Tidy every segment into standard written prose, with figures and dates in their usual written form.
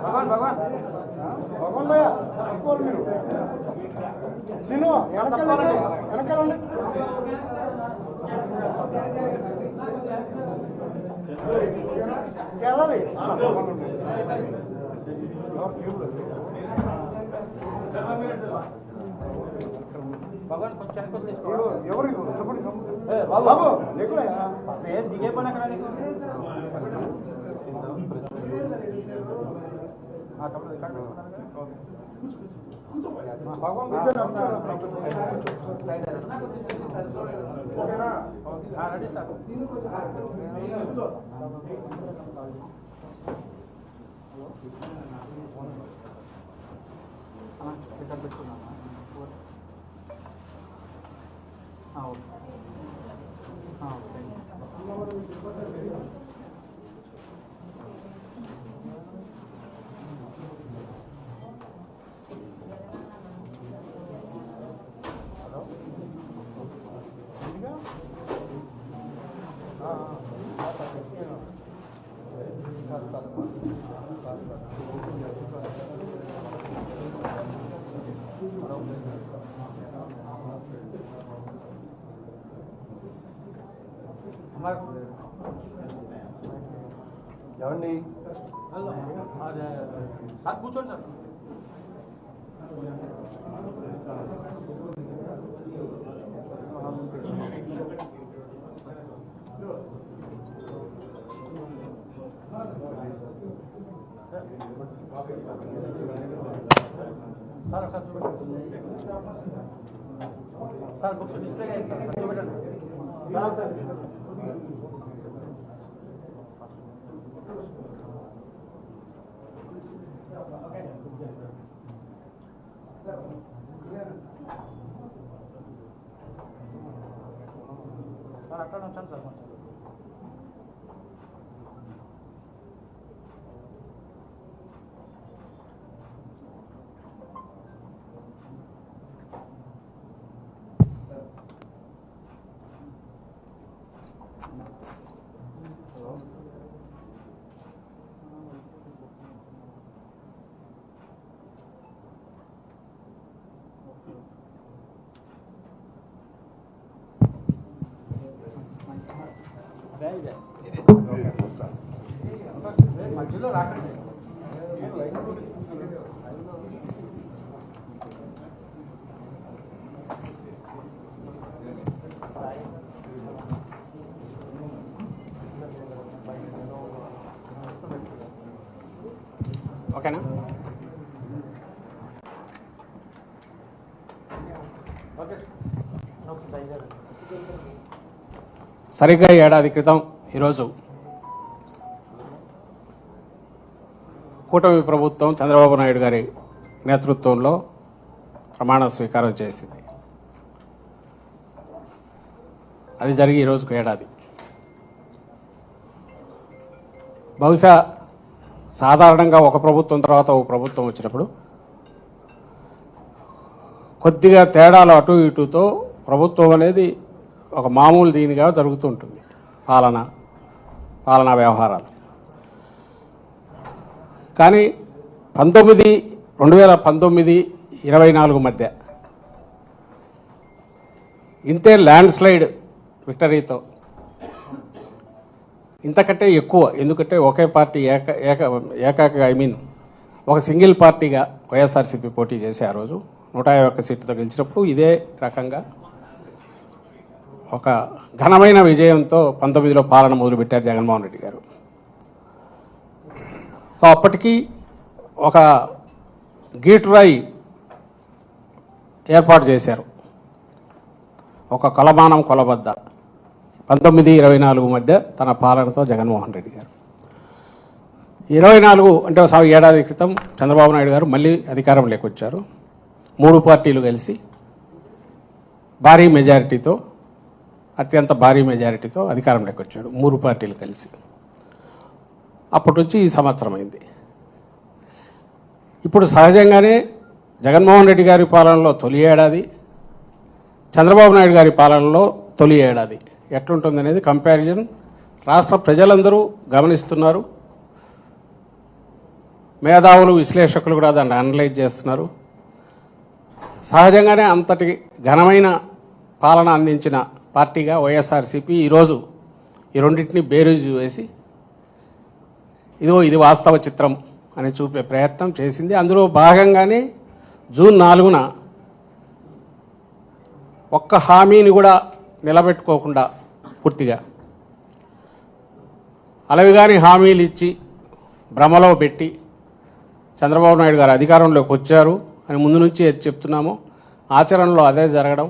भगवान भगवान भगवान भैया మీరు నేను వెనకాలండి వెళ్ళాలి భగవాన్ కొంచెం ఎవరు బాబు దిగే పని అక్కడ भगवान रेडी सर ఏమండి సార్ కూర్చోండి సార్ సార్ సార్ చూడండి సార్ బుక్స్ డిస్ప్లే అయ్యాయి సార్ చూడండి సార్ సార్ సార్ అక్కడ ఉంచాను సార్ మధ్యలో రాకండి ఓకేనా సరిగ్గా ఏడాది క్రితం ఈరోజు కూటమి ప్రభుత్వం చంద్రబాబు నాయుడు గారి నేతృత్వంలో ప్రమాణ స్వీకారం చేసింది. అది జరిగి ఈరోజుకు ఏడాది. బహుశా సాధారణంగా ఒక ప్రభుత్వం తర్వాత ఒక ప్రభుత్వం వచ్చినప్పుడు కొద్దిగా తేడాలు అటు ఇటుతో ప్రభుత్వం అనేది ఒక మామూలు దీనిగా జరుగుతుంటుంది. పాలనా వ్యవహారాలు. కానీ 2019-24 మధ్య ఇంతే ల్యాండ్ స్లైడ్ విక్టరీతో ఇంతకంటే ఎక్కువ, ఎందుకంటే ఒకే పార్టీ ఒక సింగిల్ పార్టీగా వైఎస్ఆర్సీపీ పోటీ చేసి ఆ రోజు 151 సీట్లతో గెలిచినప్పుడు ఇదే రకంగా ఒక ఘనమైన విజయంతో 19లో పాలన మొదలుపెట్టారు జగన్మోహన్ రెడ్డి గారు. సో అప్పటికి ఒక గీటురాయి ఏర్పాటు చేశారు, ఒక కొలమానం కొలబద్ద 19-24 మధ్య తన పాలనతో జగన్మోహన్ రెడ్డి గారు. 24 అంటే ఏడాది క్రితం చంద్రబాబు నాయుడు గారు మళ్ళీ అధికారంలోకి వచ్చారు. 3 పార్టీలు కలిసి భారీ మెజారిటీతో, అత్యంత భారీ మెజారిటీతో అధికారంలోకి వచ్చాడు. 3 పార్టీలు కలిసి. అప్పటి నుంచి ఈ సంవత్సరం అయింది. ఇప్పుడు సహజంగానే జగన్మోహన్ రెడ్డి గారి పాలనలో తొలి ఏడాది, చంద్రబాబు నాయుడు గారి పాలనలో తొలి ఏడాది ఎట్లుంటుందనేది కంపారిజన్ రాష్ట్ర ప్రజలందరూ గమనిస్తున్నారు. మేధావులు, విశ్లేషకులు కూడా దాన్ని అనలైజ్ చేస్తున్నారు. సహజంగానే అంతటి ఘనమైన పాలన అందించిన పార్టీగా వైఎస్ఆర్సీపీ ఈరోజు ఈ రెండింటిని బేరీజు వేసి ఇది వాస్తవ చిత్రం అని చూపే ప్రయత్నం చేసింది. అందులో భాగంగానే జూన్ 4న ఒక్క హామీని కూడా నిలబెట్టుకోకుండా పూర్తిగా అలవిగాని హామీలు ఇచ్చి భ్రమలో పెట్టి చంద్రబాబు నాయుడు గారు అధికారంలోకి వచ్చారు అని ముందు నుంచి చెప్తున్నాము. ఆచరణలో అదే జరగడం,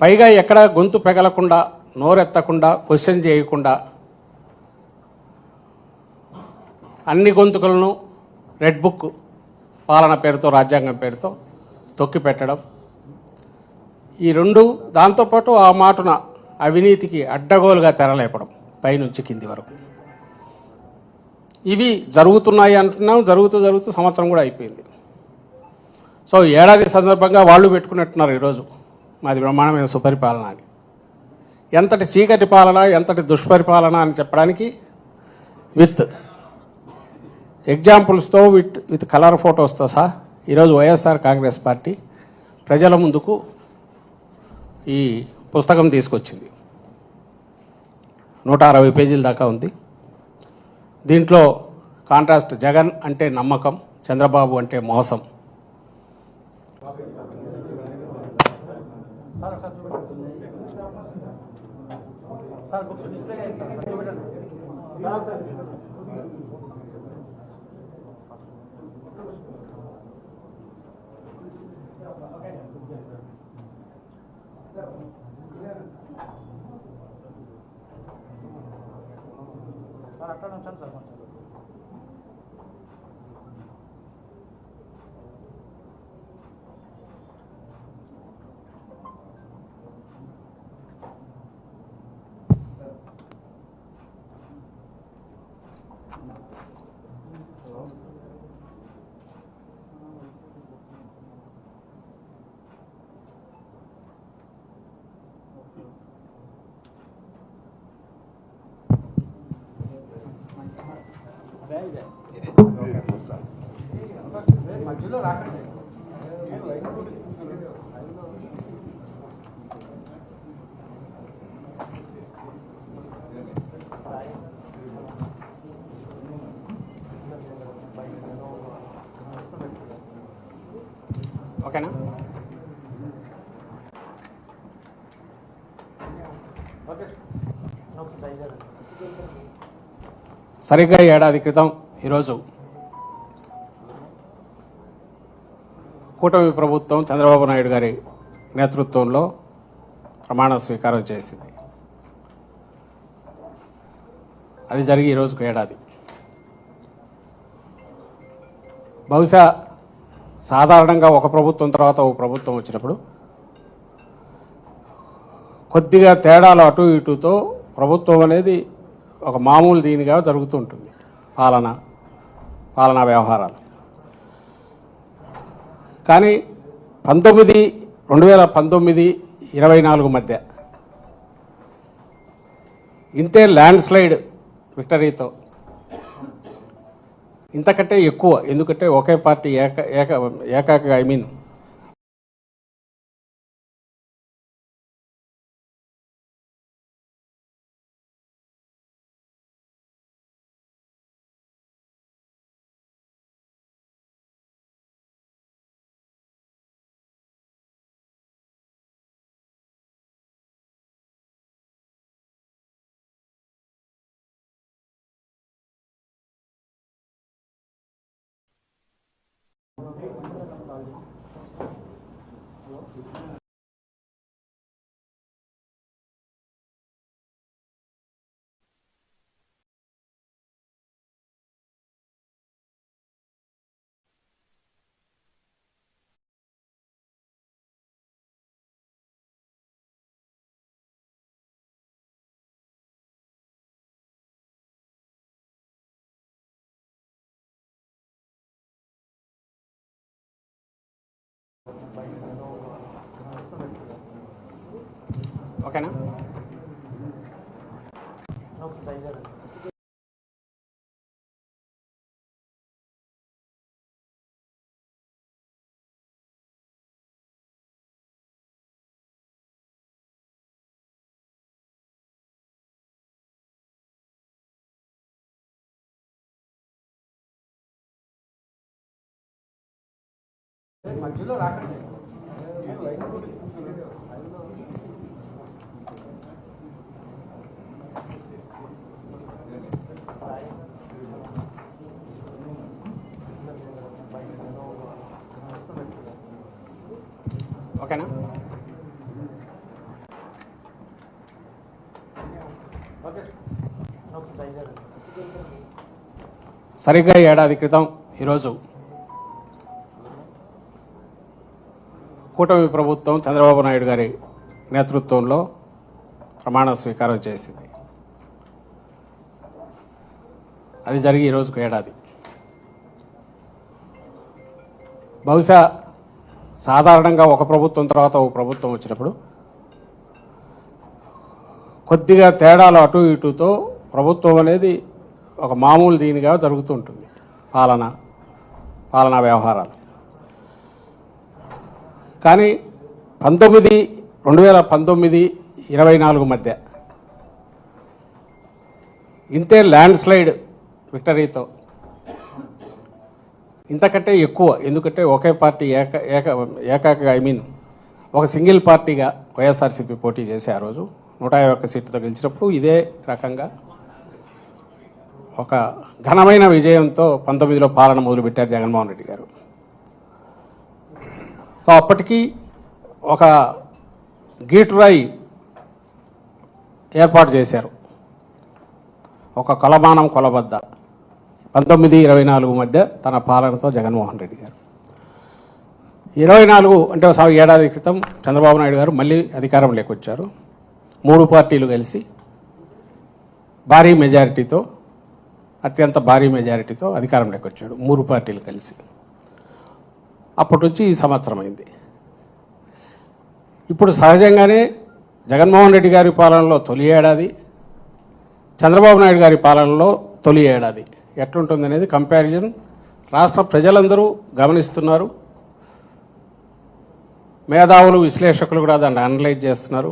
పైగా ఎక్కడ గొంతు పెగలకుండా, నోరెత్తకుండా, క్వశ్చన్ చేయకుండా అన్ని గొంతుకలను రెడ్ బుక్ పాలన పేరుతో, రాజ్యాంగం పేరుతో తొక్కి పెట్టడం, ఈ రెండు, దాంతోపాటు ఆ మాటున అవినీతికి అడ్డగోలుగా తెరలేపడం పైనుంచి కింది వరకు. ఇవి జరుగుతున్నాయి అంటున్నాం. జరుగుతూ సంవత్సరం కూడా అయిపోయింది. సో ఏడాది సందర్భంగా వాళ్ళు పెట్టుకున్నట్టున్నారు ఈరోజు మాది బ్రహ్మాండమైన సుపరిపాలన అని. ఎంతటి చీకటి పాలన, ఎంతటి దుష్పరిపాలన అని చెప్పడానికి విత్ ఎగ్జాంపుల్స్తో, విత్ కలర్ ఫొటోస్తో సహా ఈరోజు వైఎస్ఆర్ కాంగ్రెస్ పార్టీ ప్రజల ముందుకు ఈ పుస్తకం తీసుకొచ్చింది. 160 పేజీల దాకా ఉంది. దీంట్లో కాంట్రాస్ట్ జగన్ అంటే నమ్మకం, చంద్రబాబు అంటే మోసం. మధ్యలో రాకండి. ఓకేనా? సరిగ్గా ఏడాది క్రితం ఈరోజు కూటమి ప్రభుత్వం చంద్రబాబు నాయుడు గారి నేతృత్వంలో ప్రమాణ స్వీకారం చేసింది. అది జరిగి ఈరోజుకు ఏడాది. బహుశా సాధారణంగా ఒక ప్రభుత్వం తర్వాత ఒక ప్రభుత్వం వచ్చినప్పుడు కొద్దిగా తేడాలు అటు ఇటుతో ప్రభుత్వం అనేది ఒక మామూలు దీనిగా జరుగుతూ ఉంటుంది. పాలనా వ్యవహారాలు. కానీ 2019-24 మధ్య ఇంతే ల్యాండ్ స్లైడ్ విక్టరీతో, ఇంతకంటే ఎక్కువ, ఎందుకంటే ఒకే పార్టీ ఏకాగా ఓకేనా? మధ్యలో రాకండి. ఓకేనా? సరిగ్గా ఏడాది క్రితం ఈరోజు కూటమి ప్రభుత్వం చంద్రబాబు నాయుడు గారి నేతృత్వంలో ప్రమాణ స్వీకారం చేసింది. అది జరిగి ఈరోజుకు ఏడాది. బహుశా సాధారణంగా ఒక ప్రభుత్వం తర్వాత ఒక ప్రభుత్వం వచ్చినప్పుడు కొద్దిగా తేడాలు అటు ఇటుతో ప్రభుత్వం అనేది ఒక మామూలు దీనిగా జరుగుతుంటుంది. పాలనా వ్యవహారాలు. కానీ 2019-24 మధ్య ఇంతే ల్యాండ్ స్లైడ్ విక్టరీతో ఇంతకంటే ఎక్కువ, ఎందుకంటే ఒకే పార్టీ ఒక సింగిల్ పార్టీగా వైఎస్ఆర్సీపీ పోటీ చేసి ఆ రోజు 151 సీట్లతో గెలిచినప్పుడు ఇదే రకంగా ఒక ఘనమైన విజయంతో 19లో పాలన మొదలుపెట్టారు జగన్మోహన్ రెడ్డి గారు. సో అప్పటికి ఒక గీటురాయి ఏర్పాటు చేశారు, ఒక కొలబద్ద 19-24 మధ్య తన పాలనతో జగన్మోహన్ రెడ్డి గారు. 24 అంటే ఏడాది క్రితం చంద్రబాబు నాయుడు గారు మళ్ళీ అధికారంలోకి వచ్చారు. 3 పార్టీలు కలిసి భారీ మెజారిటీతో, అత్యంత భారీ మెజారిటీతో అధికారంలోకి వచ్చాడు. 3 పార్టీలు కలిసి. అప్పటి నుంచి ఈ సంవత్సరం అయింది. ఇప్పుడు సహజంగానే జగన్మోహన్ రెడ్డి గారి పాలనలో తొలి ఏడాది, చంద్రబాబు నాయుడు గారి పాలనలో తొలి ఏడాది ఎట్లుంటుందనేది కంపారిజన్ రాష్ట్ర ప్రజలందరూ గమనిస్తున్నారు. మేధావులు, విశ్లేషకులు కూడా దాన్ని అనలైజ్ చేస్తున్నారు.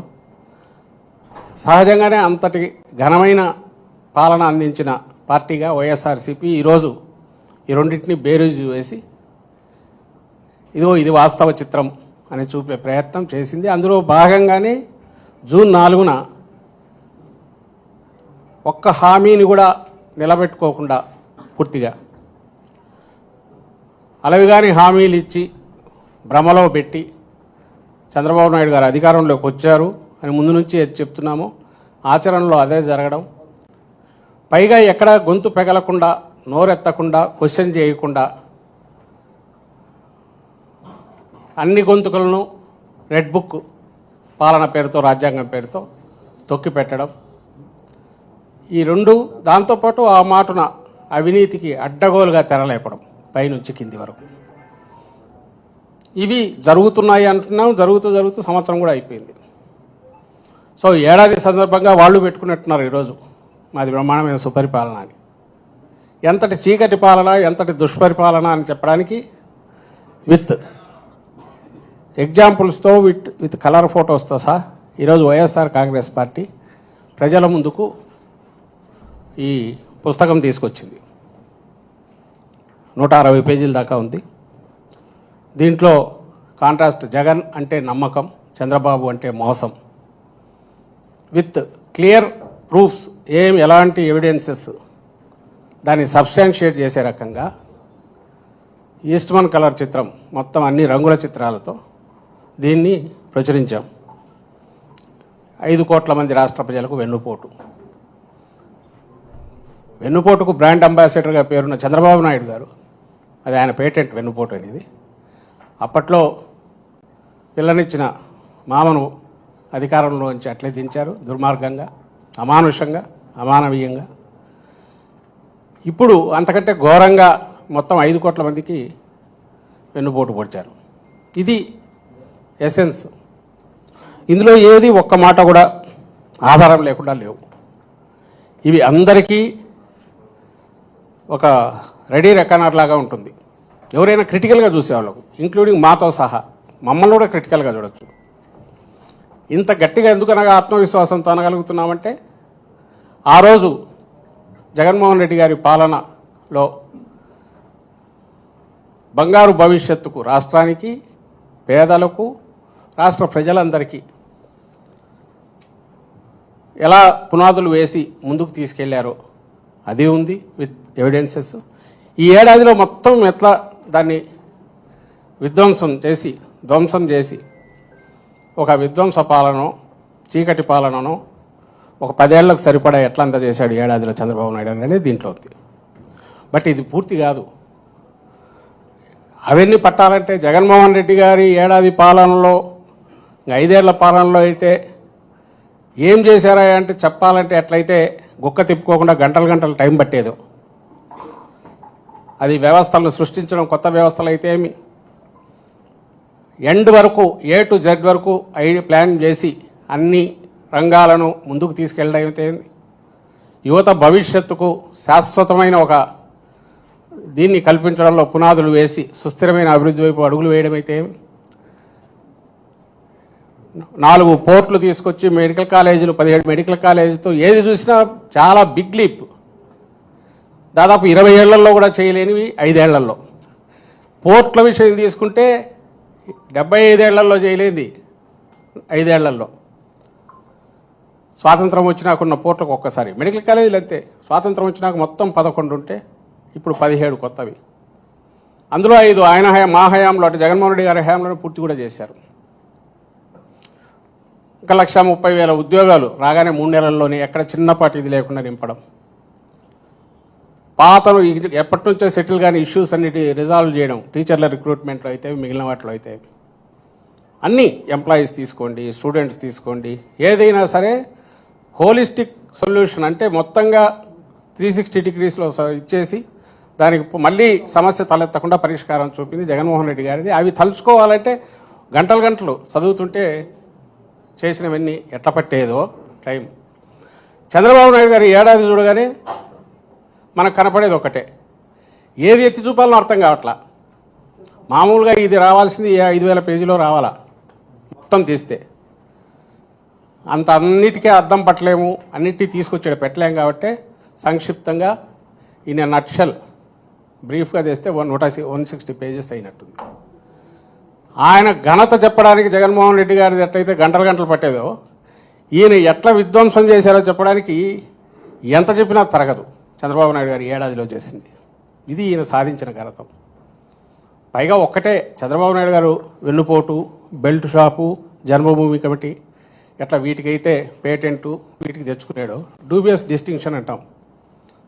సహజంగానే అంతటి ఘనమైన పాలన అందించిన పార్టీగా వైఎస్ఆర్సీపీ ఈరోజు ఈ రెండింటిని బేరీజు వేసి ఇది వాస్తవ చిత్రం అని చూపే ప్రయత్నం చేసింది. అందులో భాగంగానే జూన్ 4న ఒక్క హామీని కూడా నిలబెట్టుకోకుండా పూర్తిగా అలవిగాని హామీలు ఇచ్చి భ్రమలో పెట్టి చంద్రబాబు నాయుడు గారు అధికారంలోకి వచ్చారు అని ముందు నుంచి చెప్తున్నాము. ఆచరణలో అదే జరగడం, పైగా ఎక్కడ గొంతు పెగలకుండా, నోరెత్తకుండా, క్వశ్చన్ చేయకుండా అన్ని గొంతుకలను రెడ్ బుక్ పాలన పేరుతో, రాజ్యాంగం పేరుతో తొక్కి పెట్టడం, ఈ రెండు, దాంతోపాటు ఆ మాటున అవినీతికి అడ్డగోలుగా తెరలేపడం పైనుంచి కింది వరకు. ఇవి జరుగుతున్నాయి అంటున్నాం. జరుగుతూ సంవత్సరం కూడా అయిపోయింది. సో ఏడాది సందర్భంగా వాళ్ళు పెట్టుకున్నట్టున్నారు ఈరోజు మాది బ్రహ్మాండమైన సుపరిపాలన అని. ఎంతటి చీకటి పాలన, ఎంతటి దుష్పరిపాలన అని చెప్పడానికి విత్ ఎగ్జాంపుల్స్తో, విత్ కలర్ ఫొటోస్తో సహా ఈరోజు వైఎస్ఆర్ కాంగ్రెస్ పార్టీ ప్రజల ముందుకు ఈ పుస్తకం తీసుకొచ్చింది. 160 పేజీల దాకా ఉంది. దీంట్లో కాంట్రాస్ట్ జగన్ అంటే నమ్మకం, చంద్రబాబు అంటే మోసం, విత్ క్లియర్ ప్రూఫ్స్, ఎలాంటి ఎవిడెన్సెస్ దాన్ని సబ్స్టాన్షియేట్ చేసే రకంగా ఈస్ట్మన్ కలర్ చిత్రం, మొత్తం అన్ని రంగుల చిత్రాలతో దీన్ని ప్రచురించాం. 5 కోట్ల మంది రాష్ట్ర ప్రజలకు వెన్నుపోటుకు బ్రాండ్ అంబాసిడర్గా పేరున్న చంద్రబాబు నాయుడు గారు, అది ఆయన పేటెంట్ వెన్నుపోటు అనేది. అప్పట్లో పిల్లనిచ్చిన మామను అధికారంలోంచి అట్లే దించారు, దుర్మార్గంగా, అమానుషంగా, అమానవీయంగా. ఇప్పుడు అంతకంటే ఘోరంగా మొత్తం 5 కోట్ల మందికి వెన్నుపోటు పొడిచారు. ఇది ఎసెన్స్. ఇందులో ఏది ఒక్క మాట కూడా ఆధారం లేకుండా లేవు. ఇవి అందరికీ ఒక రెడీ రెకనర్ లాగా ఉంటుంది. ఎవరైనా క్రిటికల్గా చూసేవాళ్ళకు, ఇంక్లూడింగ్ మాతో సహా మమ్మల్ని కూడా క్రిటికల్గా చూడొచ్చు. ఇంత గట్టిగా ఎందుకు అనగా ఆత్మవిశ్వాసంతో అనగలుగుతున్నామంటే ఆ రోజు జగన్మోహన్ రెడ్డి గారి పాలనలో బంగారు భవిష్యత్తుకు రాష్ట్రానికి, పేదలకు, రాష్ట్ర ప్రజలందరికీ ఎలా పునాదులు వేసి ముందుకు తీసుకెళ్లారో అది ఉంది విత్ ఎవిడెన్సెస్. ఈ ఏడాదిలో మొత్తం ఎట్లా దాన్ని ధ్వంసం చేసి ఒక విధ్వంస పాలనో చీకటి పాలననో ఒక 10 ఏళ్లకు సరిపడా ఎట్లా అంత చేశాడు ఏడాదిలో చంద్రబాబు నాయుడు అనేది దీంట్లో ఉంది. బట్ ఇది పూర్తి కాదు. అవన్నీ పట్టాలంటే జగన్మోహన్ రెడ్డి గారి ఏడాది పాలనలో 5 ఏళ్ల పాలనలో అయితే ఏం చేశారా అంటే చెప్పాలంటే ఎట్లయితే గుక్క తిప్పుకోకుండా గంటలు టైం పట్టేదో. అది వ్యవస్థలను సృష్టించడం, కొత్త వ్యవస్థలు అయితే ఏమి ఎండ్ వరకు A to Z వరకు ప్లాన్ చేసి అన్ని రంగాలను ముందుకు తీసుకెళ్ళడం అయితే, యువత భవిష్యత్తుకు శాశ్వతమైన ఒక దీన్ని కల్పించడంలో పునాదులు వేసి సుస్థిరమైన అభివృద్ధి వైపు అడుగులు వేయడం అయితే, 4 పోర్టులు తీసుకొచ్చి మెడికల్ కాలేజీలు 17 మెడికల్ కాలేజీతో ఏది చూసినా చాలా బిగ్ లీప్. దాదాపు 20 ఏళ్లలో కూడా చేయలేనివి 5 ఏళ్లలో. పోర్ట్ల విషయం తీసుకుంటే 75 ఏళ్లలో చేయలేది 5 ఏళ్లలో. స్వాతంత్రం వచ్చినాకున్న పోర్ట్లకు ఒక్కసారి మెడికల్ కాలేజీలు అంతే. స్వాతంత్రం వచ్చినాక మొత్తం 11 ఉంటే ఇప్పుడు 17 కొత్తవి. అందులో 5 మా హయాంలో అంటే జగన్మోహన్ రెడ్డి గారి హయాంలో పూర్తి కూడా చేశారు. ఇంకా 1,30,000 ఉద్యోగాలు రాగానే 3 నెలల్లోనే ఎక్కడ చిన్నపాటి ఇది లేకుండా నింపడం. పాతను ఎప్పటి నుంచో సెటిల్ కానీ ఇష్యూస్ అన్నిటి రిజాల్వ్ చేయడం, టీచర్ల రిక్రూట్మెంట్లో అయితే మిగిలిన వాటిలో అయితే అన్నీ ఎంప్లాయీస్ తీసుకోండి, స్టూడెంట్స్ తీసుకోండి, ఏదైనా సరే హోలిస్టిక్ సొల్యూషన్ అంటే మొత్తంగా 360 డిగ్రీస్లో ఇచ్చేసి దానికి మళ్ళీ సమస్య తలెత్తకుండా పరిష్కారం చూపింది జగన్మోహన్ రెడ్డి గారిది. అవి తలుచుకోవాలంటే గంటలు చదువుతుంటే చేసినవన్నీ ఎట్లా పట్టేదో టైం. చంద్రబాబు నాయుడు గారు ఏడాది చూడగానే మనకు కనపడేది ఒకటే, ఏది ఎత్తి చూపాలని అర్థం కావట్లా. మామూలుగా ఇది రావాల్సింది 5,000 పేజీలో రావాలా మొత్తం తీస్తే, అన్నిటికీ అర్థం పట్టలేము, అన్నిటికీ తీసుకొచ్చాడు పెట్టలేము. కాబట్టి సంక్షిప్తంగా ఈయన నట్షల్ బ్రీఫ్గా తెస్తే 160 పేజెస్ అయినట్టుంది. ఆయన ఘనత చెప్పడానికి జగన్మోహన్ రెడ్డి గారిది ఎట్లయితే గంటలు పట్టేదో, ఈయన ఎట్లా విధ్వంసం చేశారో చెప్పడానికి ఎంత చెప్పినా తరగదు. చంద్రబాబు నాయుడు గారు ఏడాదిలో చేసింది ఇది ఈయన సాధించిన ఘనత. పైగా ఒక్కటే, చంద్రబాబు నాయుడు గారు వెన్నుపోటు, బెల్ట్ షాపు, జన్మభూమి కమిటీ ఎట్లా వీటికైతే పేటెంటు వీటికి తెచ్చుకున్నాడో, డూబియస్ డిస్టింక్షన్ అంటాం.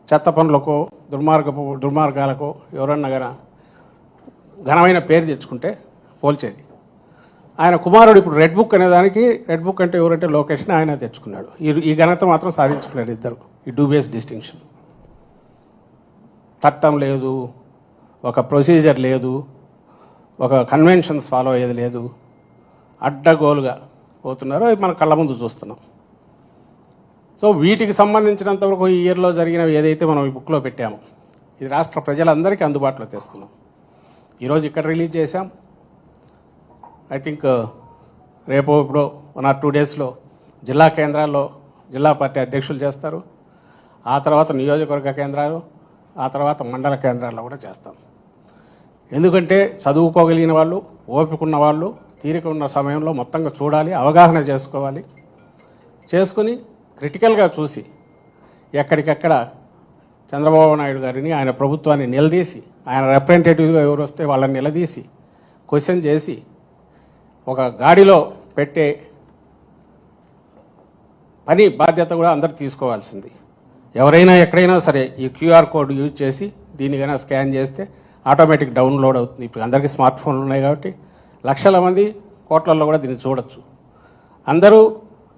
చెత్త పనులకో దుర్మార్గాలకో ఎవరన్నా ఘనమైన పేరు తెచ్చుకుంటే పోల్చేది. ఆయన కుమారుడు ఇప్పుడు రెడ్ బుక్ అనేదానికి, రెడ్ బుక్ అంటే ఎవరంటే లోకేష్ని ఆయన తెచ్చుకున్నాడు. ఈ ఘనత మాత్రం సాధించుకున్నాడు ఇద్దరు. ఈ డూబియస్ డిస్టింక్షన్. చట్టం లేదు, ఒక ప్రొసీజర్ లేదు, ఒక కన్వెన్షన్స్ ఫాలో అయ్యేది లేదు, అడ్డగోలుగా పోతున్నారు. అది మన కళ్ళ ముందు చూస్తున్నాం. సో వీటికి సంబంధించినంతవరకు ఈ ఇయర్లో జరిగినవి ఏదైతే మనం ఈ బుక్లో పెట్టామో ఇది రాష్ట్ర ప్రజలందరికీ అందుబాటులో తెస్తున్నాం. ఈరోజు ఇక్కడ రిలీజ్ చేశాం. ఐ థింక్ రేపు ఇప్పుడు 1 or 2 డేస్లో జిల్లా కేంద్రాల్లో జిల్లా పార్టీ అధ్యక్షులు చేస్తారు. ఆ తర్వాత నియోజకవర్గ కేంద్రాలు, ఆ తర్వాత మండల కేంద్రాల్లో కూడా చేస్తాం. ఎందుకంటే చదువుకోగలిగిన వాళ్ళు, ఓపిక ఉన్న వాళ్ళు తీరిక ఉన్న సమయంలో మొత్తంగా చూడాలి, అవగాహన చేసుకోవాలి. చేసుకుని క్రిటికల్గా చూసి ఎక్కడికెక్కడ చంద్రబాబు నాయుడు గారిని, ఆయన ప్రభుత్వాన్ని నిలదీసి, ఆయన రిప్రజెంటేటివ్గా ఎవరు వస్తే వాళ్ళని నిలదీసి క్వశ్చన్ చేసి ఒక గాడిలో పెట్టే పని బాధ్యత కూడా అందరూ తీసుకోవాల్సింది. ఎవరైనా ఎక్కడైనా సరే ఈ క్యూఆర్ కోడ్ యూజ్ చేసి దీన్ని కన్నా స్కాన్ చేస్తే ఆటోమేటిక్ డౌన్లోడ్ అవుతుంది. ఇప్పుడు అందరికీ స్మార్ట్ ఫోన్లు ఉన్నాయి కాబట్టి లక్షల మంది, కోట్లలో కూడా దీన్ని చూడొచ్చు. అందరూ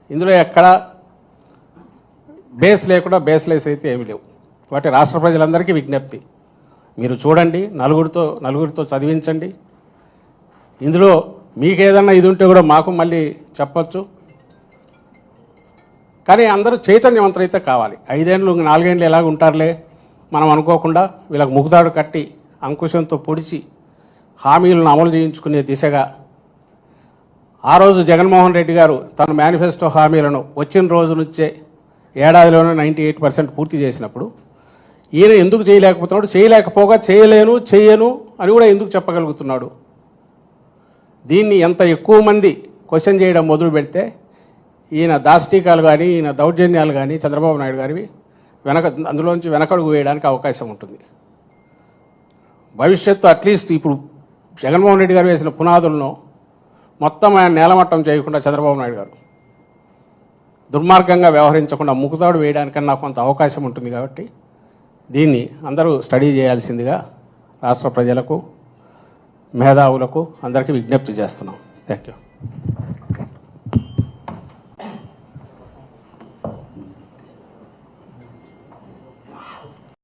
ఇందులో ఎక్కడ బేస్ లేకుండా బేస్లెస్ అయితే ఏమీ లేవు. వాటి రాష్ట్ర ప్రజలందరికీ విజ్ఞప్తి, మీరు చూడండి, నలుగురితో చదివించండి. ఇందులో మీకు ఏదన్నా ఇది ఉంటే కూడా మాకు మళ్ళీ చెప్పచ్చు. కానీ అందరూ చైతన్యవంతులైతే కావాలి. 5 ఏళ్ళు 4 ఏళ్ళు ఎలాగ ఉంటారులే మనం అనుకోకుండా వీళ్ళకి ముగ్గుదాడు కట్టి అంకుశంతో పొడిచి హామీలను అమలు చేయించుకునే దిశగా ఆ రోజు జగన్మోహన్ రెడ్డి గారు తన మేనిఫెస్టో హామీలను వచ్చిన రోజు నుంచే ఏడాదిలోనే 98% పూర్తి చేసినప్పుడు ఈయన ఎందుకు చేయలేకపోతున్నాడు? చేయలేకపోగా చేయను అని కూడా ఎందుకు చెప్పగలుగుతున్నాడు? దీన్ని ఎంత ఎక్కువ మంది క్వశ్చన్ చేయడం మొదలు పెడితే ఈయన దాష్టీకాలు కానీ ఈయన దౌర్జన్యాలు కానీ చంద్రబాబు నాయుడు గారివి అందులోంచి వెనకడుగు వేయడానికి అవకాశం ఉంటుంది. భవిష్యత్తు అట్లీస్ట్ ఇప్పుడు జగన్మోహన్ రెడ్డి గారు వేసిన పునాదులను మొత్తం ఆయన నేలమట్టం చేయకుండా చంద్రబాబు నాయుడు గారు దుర్మార్గంగా వ్యవహరించకుండా ముక్కుతాడు వేయడానికన్నా కొంత అవకాశం ఉంటుంది. కాబట్టి దీన్ని అందరూ స్టడీ చేయాల్సిందిగా రాష్ట్ర ప్రజలకు మేధావులకు అందరికీ విజ్ఞప్తి చేస్తున్నాం. Thank you.